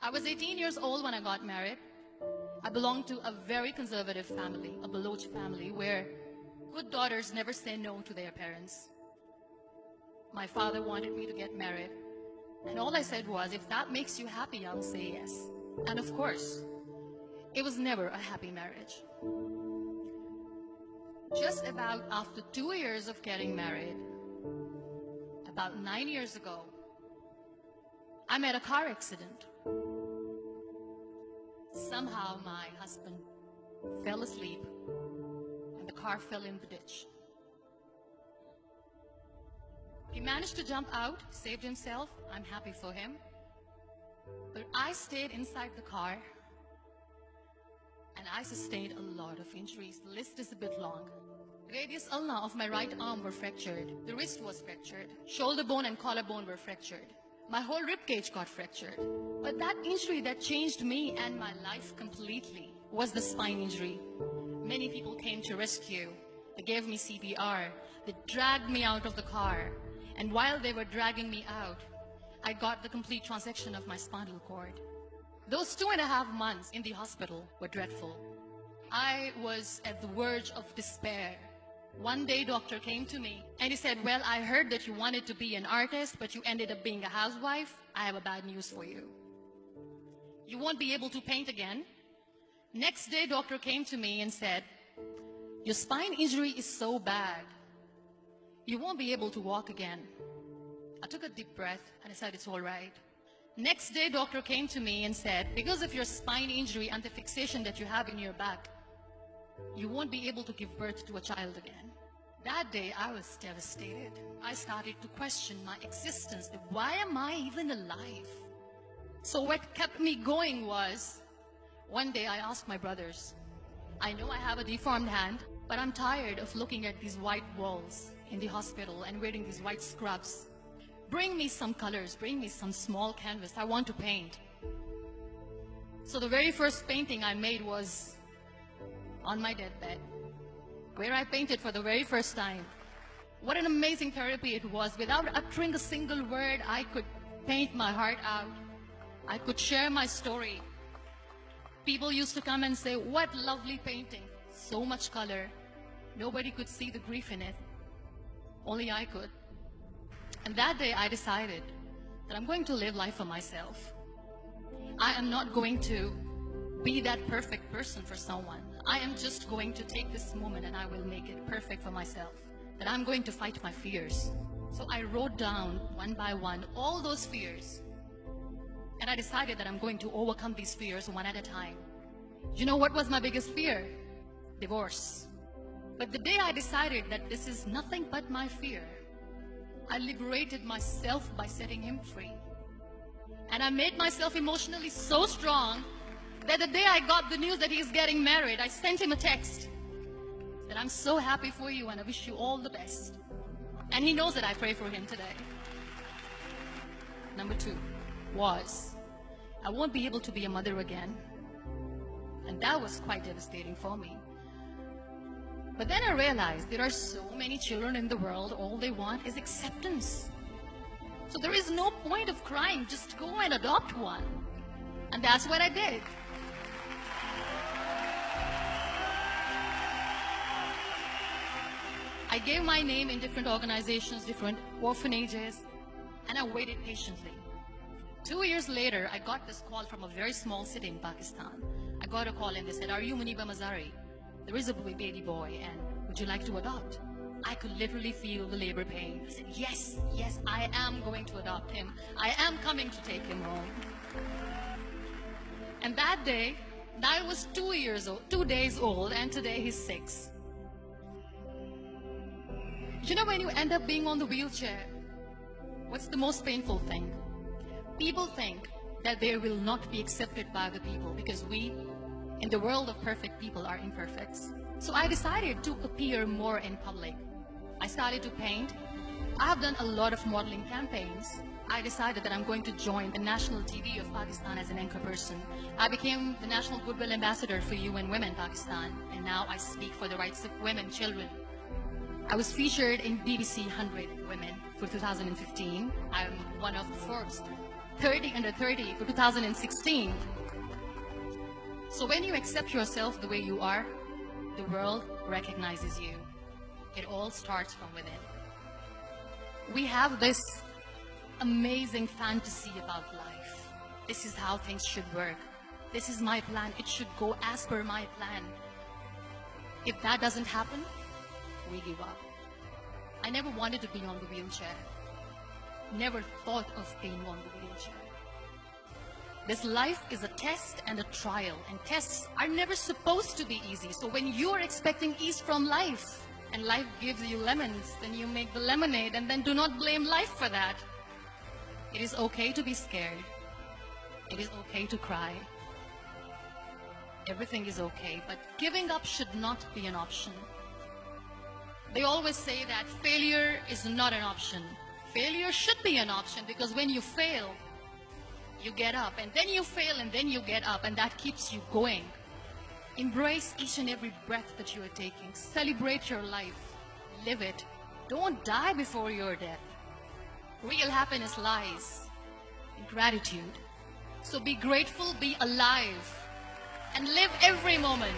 I was 18 years old when I got married. I belonged to a very conservative family, a Baloch family, where good daughters never say no to their parents. My father wanted me to get married, and all I said was, if that makes you happy, I'll say yes. And of course, it was never a happy marriage. Just about after 2 years of getting married, about 9 years ago, I met a car accident. Somehow my husband fell asleep and the car fell in the ditch. He managed to jump out, saved himself. I'm happy for him. But I stayed inside the car and I sustained a lot of injuries. The list is a bit long. Radius ulna of my right arm were fractured. The wrist was fractured. Shoulder bone and collarbone were fractured. My whole rib cage got fractured. But that injury that changed me and my life completely was the spine injury. Many people came to rescue. They gave me CPR. They dragged me out of the car. And while they were dragging me out, I got the complete transection of my spinal cord. Those 2.5 months in the hospital were dreadful. I was at the verge of despair. One day, doctor came to me and he said, well, I heard that you wanted to be an artist, but you ended up being a housewife. I have a bad news for you. You won't be able to paint again. Next day, doctor came to me and said, your spine injury is so bad, you won't be able to walk again. I took a deep breath and I said, it's all right. Next day, doctor came to me and said, because of your spine injury and the fixation that you have in your back, you won't be able to give birth to a child again. That day, I was devastated. I started to question my existence. Why am I even alive? So what kept me going was, one day I asked my brothers, I know I have a deformed hand, but I'm tired of looking at these white walls in the hospital and wearing these white scrubs. Bring me some colors, bring me some small canvas. I want to paint. So the very first painting I made was on my deathbed, where I painted for the very first time. What an amazing therapy it was. Without uttering a single word, I could paint my heart out. I could share my story. People used to come and say, what lovely painting. So much color. Nobody could see the grief in it. Only I could. And that day I decided that I'm going to live life for myself. I am not going to be that perfect person for someone. I am just going to take this moment and I will make it perfect for myself. That I'm going to fight my fears. So I wrote down one by one all those fears. And I decided that I'm going to overcome these fears one at a time. You know what was my biggest fear? Divorce. But the day I decided that this is nothing but my fear, I liberated myself by setting him free. And I made myself emotionally so strong that the day I got the news that he's getting married, I sent him a text that I'm so happy for you and I wish you all the best. And he knows that I pray for him today. Number 2 was, I won't be able to be a mother again. And that was quite devastating for me. But then I realized there are so many children in the world, all they want is acceptance. So there is no point of crying, just go and adopt one. And that's what I did. I gave my name in different organizations, different orphanages, and I waited patiently. 2 years later, I got this call from a very small city in Pakistan. I got a call and they said, are you Muniba Mazari? There is a baby boy and would you like to adopt? I could literally feel the labor pain. I said, yes, yes, I am going to adopt him. I am coming to take him home. And that day, I was 2 days old, and today he's 6. You know, when you end up being on the wheelchair, what's the most painful thing? People think that they will not be accepted by the people because we, in the world of perfect people, are imperfects. So I decided to appear more in public. I started to paint. I have done a lot of modeling campaigns. I decided that I'm going to join the national TV of Pakistan as an anchor person. I became the National Goodwill Ambassador for UN Women Pakistan, and now I speak for the rights of women, children. I was featured in BBC 100 Women for 2015. I'm one of the first 30 under 30 for 2016. So when you accept yourself the way you are, the world recognizes you. It all starts from within. We have this amazing fantasy about life. This is how things should work. This is my plan. It should go as per my plan. If that doesn't happen, we give up. I never wanted to be on the wheelchair. Never thought of being on the wheelchair. This life is a test and a trial, and tests are never supposed to be easy. So when you are expecting ease from life, and life gives you lemons, then you make the lemonade, and then do not blame life for that. It is okay to be scared. It is okay to cry. Everything is okay, but giving up should not be an option. They always say that failure is not an option. Failure should be an option, because when you fail, you get up, and then you fail, and then you get up, and that keeps you going. Embrace each and every breath that you are taking. Celebrate your life. Live it. Don't die before your death. Real happiness lies in gratitude. So be grateful, be alive, and live every moment.